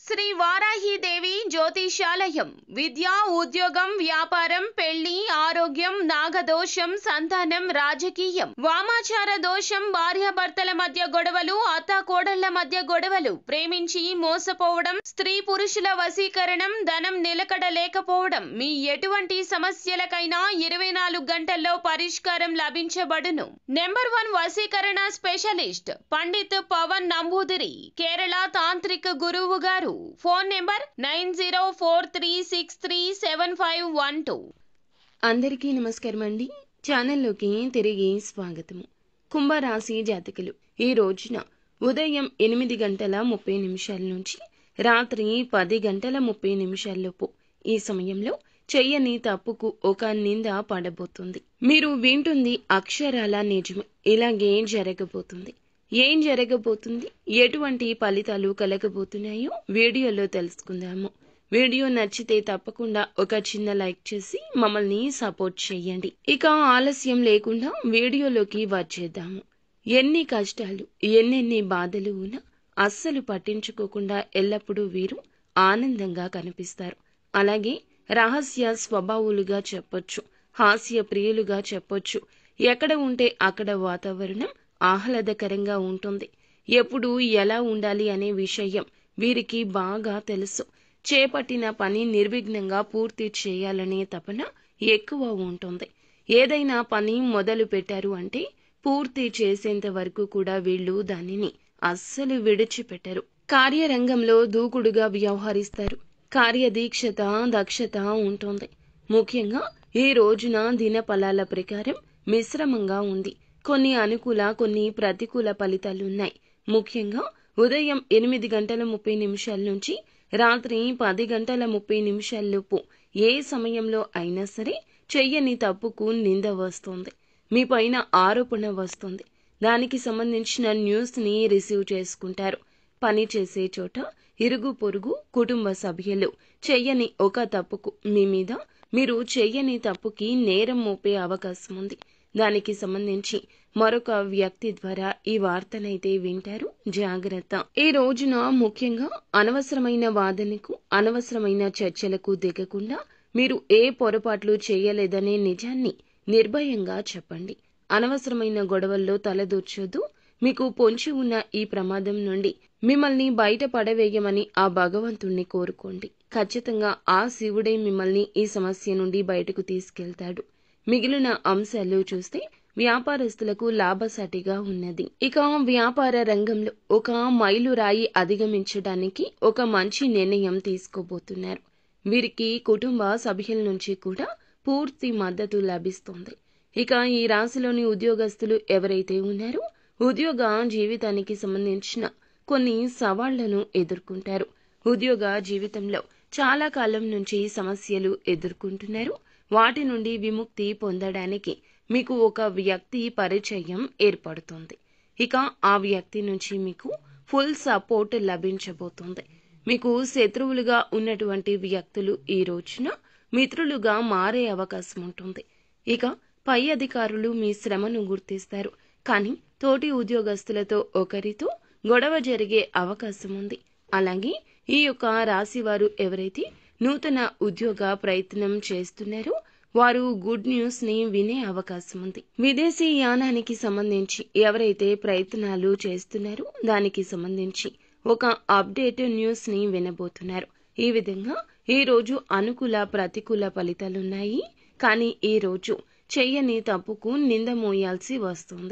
శ్రీ వారాహిదేవి జ్యోతిషాలయం విద్య, ఉద్యోగం, వ్యాపారం, పెళ్లి, ఆరోగ్యం, నాగదోషం, సంతానం, రాజకీయం, వామాచార దోషం, భార్యాభర్తల మధ్య గొడవలు, అత్తాకోడళ్ల మధ్య గొడవలు, ప్రేమించి మోసపోవడం, స్త్రీ పురుషుల వశీకరణం, ధనం నిలకడ లేకపోవడం, మీ ఎటువంటి సమస్యలకైనా 24 గంటల్లో పరిష్కారం లభించబడును. నెంబర్ 1 వశీకరణ స్పెషలిస్ట్ పండిత్ పవన్ నంబూదిరి, కేరళ తాంత్రిక గురువు గారు. Phone number 9043637512. అందరికీ నమస్కారం అండి. ఛానల్లోకి తిరిగి స్వాగతము. కుంభరాశి జాతకులు ఈ రోజున ఉదయం 8:30 నుంచి రాత్రి 10:30 లోపు ఈ సమయంలో చెయ్యని తప్పుకు ఒక నింద పడబోతుంది. మీరు వింటుంది అక్షరాల నిజమే. ఇలాగే జరగబోతుంది. ఏం జరగబోతుంది, ఎటువంటి ఫలితాలు కలగబోతున్నాయో వీడియోలో తెలుసుకుందాము. వీడియో నచ్చితే తప్పకుండా ఒక చిన్న లైక్ చేసి మమ్మల్ని సపోర్ట్ చేయండి. ఇక ఆలస్యం లేకుండా వీడియోలోకి వచ్చేద్దాము. ఎన్ని కష్టాలు, ఎన్నెన్ని బాధలు ఉన్నా అస్సలు పట్టించుకోకుండా ఎల్లప్పుడూ వీరు ఆనందంగా కనిపిస్తారు. అలాగే రహస్య స్వభావులుగా చెప్పొచ్చు, హాస్య ప్రియులుగా చెప్పొచ్చు. ఎక్కడ ఉంటే అక్కడ వాతావరణం ఆహ్లాదకరంగా ఉంటుంది. ఎప్పుడు ఎలా ఉండాలి అనే విషయం వీరికి బాగా తెలుసు. చేపట్టిన పని నిర్విఘ్నంగా పూర్తి చేయాలనే తపన ఎక్కువ ఉంటుంది. ఏదైనా పని మొదలు పెట్టారు అంటే పూర్తి చేసేంత వరకు కూడా వీళ్ళు దానిని అస్సలు విడిచిపెట్టరు. కార్యరంగంలో దూకుడుగా వ్యవహరిస్తారు. కార్యదీక్షత, దక్షత ఉంటుంది. ముఖ్యంగా ఈ రోజున దిన ఫలాల ప్రకారం మిశ్రమంగా ఉంది. కొన్ని అనుకూల, కొన్ని ప్రతికూల ఫలితాలున్నాయి. ముఖ్యంగా ఉదయం 8:30 నుంచి రాత్రి 10:30 లోపు ఏ సమయంలో అయినా సరే చెయ్యని తప్పుకు నింద వస్తుంది. మీ పైన ఆరోపణ వస్తుంది. దానికి సంబంధించిన న్యూస్ ని రిసీవ్ చేసుకుంటారు. పని చేసే చోట ఇరుగు పొరుగు, కుటుంబ సభ్యులు చెయ్యని ఒక తప్పుకు మీ మీద మీరు చెయ్యని తప్పుకి నేరం మోపే అవకాశం ఉంది. దానికి సంబంధించి మరొక వ్యక్తి ద్వారా ఈ వార్తనైతే వింటారు. జాగ్రత్త. ఈ రోజున ముఖ్యంగా అనవసరమైన వాదనకు, అనవసరమైన చర్చలకు దిగకుండా మీరు ఏ పొరపాట్లు చేయలేదనే నిజాన్ని నిర్భయంగా చెప్పండి. అనవసరమైన గొడవల్లో తలదూర్చొద్దు. మీకు పొంచి ఉన్న ఈ ప్రమాదం నుండి మిమ్మల్ని బయట పడవేయమని ఆ భగవంతుణ్ణి కోరుకోండి. ఖచ్చితంగా ఆ శివుడే మిమ్మల్ని ఈ సమస్య నుండి బయటకు తీసుకెళ్తాడు. మిగిలిన అంశాలు చూస్తే వ్యాపారస్తులకు లాభసాటిగా ఉన్నది. ఇక వ్యాపార రంగంలో ఒక మైలురాయి అధిగమించడానికి ఒక మంచి నిర్ణయం తీసుకోబోతున్నారు. వీరికి కుటుంబ సభ్యుల నుంచి కూడా పూర్తి మద్దతు లభిస్తుంది. ఇక ఈ రాశిలోని ఉద్యోగస్తులు ఎవరైతే ఉన్నారో ఉద్యోగ జీవితానికి సంబంధించిన కొన్ని సవాళ్లను ఎదుర్కొంటారు. ఉద్యోగ జీవితంలో చాలా కాలం నుంచి సమస్యలు ఎదుర్కొంటున్నారు. వాటి నుండి విముక్తి పొందడానికి మీకు ఒక వ్యక్తి పరిచయం ఏర్పడుతుంది. ఇక ఆ వ్యక్తి నుంచి మీకు ఫుల్ సపోర్ట్ లభించబోతుంది. మీకు శత్రువులుగా ఉన్నటువంటి వ్యక్తులు ఈ రోజున మిత్రులుగా మారే అవకాశం ఉంటుంది. ఇక పై అధికారులు మీ శ్రమను గుర్తిస్తారు. కానీ తోటి ఉద్యోగస్తులతో ఒకరితో గొడవ జరిగే అవకాశం ఉంది. అలాగే ఈ యొక్క రాశి వారు ఎవరైతే నూతన ఉద్యోగ ప్రయత్నం చేస్తున్నారో వారు గుడ్ న్యూస్ ని వినే అవకాశం ఉంది. విదేశీ యానానికి సంబంధించి ఎవరైతే ప్రయత్నాలు చేస్తున్నారో దానికి సంబంధించి ఒక అప్డేట్ న్యూస్ ని వినబోతున్నారు. ఈ విధంగా ఈ రోజు అనుకూల, ప్రతికూల ఫలితాలున్నాయి. కానీ ఈ రోజు చెయ్యని తప్పుకు నింద మోయాల్సి వస్తుంది.